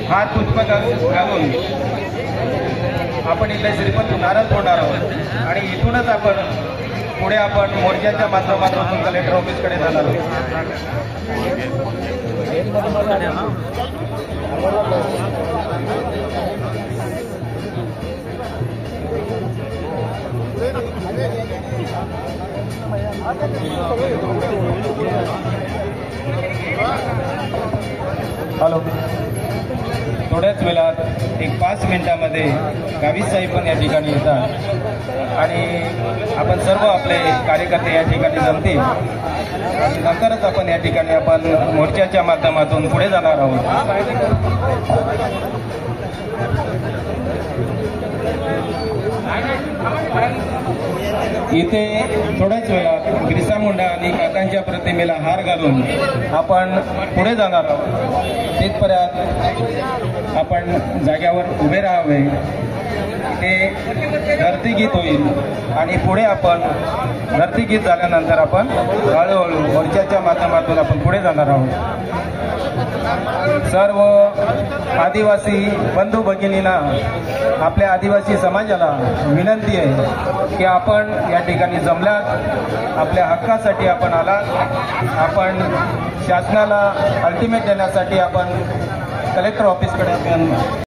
हात पुष्प घालून आपण इथे श्रीपंत नारळ फोडणार आहोत आणि इथूनच आपण पुढे आपण मोर्चाच्या माध्यमातून कलेक्टर ऑफिसकडे जाणार आहोत. हॅलो, थोड्याच वेळात एक 5 मिनिटांमध्ये गावित साहेब पण या ठिकाणी येतात आणि आपण सर्व आपले कार्यकर्ते या ठिकाणी जमतील. नंतरच आपण या ठिकाणी आपण मोर्चाच्या माध्यमातून पुढे जाणार आहोत. इथे थोड्याच वेळात बिरसा मुंडा आणि काकांच्या प्रतिमेला हार घालून आपण पुढे जाणार आहोत. तिथपर्यंत आपण जाग्यावर उभे राहावे. ते धरतीगीत होईल आणि पुढे आपण धरतीगीत झाल्यानंतर आपण हळूहळू मोर्चाच्या माध्यमातून आपण पुढे जाणार आहोत. सर्व आदिवासी बंधू भगिनींना, आपल्या आदिवासी समाजाला विनंती आहे की आपण या ठिकाणी जमल्यात, आपल्या हक्कासाठी आपण आलात. आपण शासनाला अल्टिमेट देण्यासाठी आपण कलेक्टर ऑफिसकडे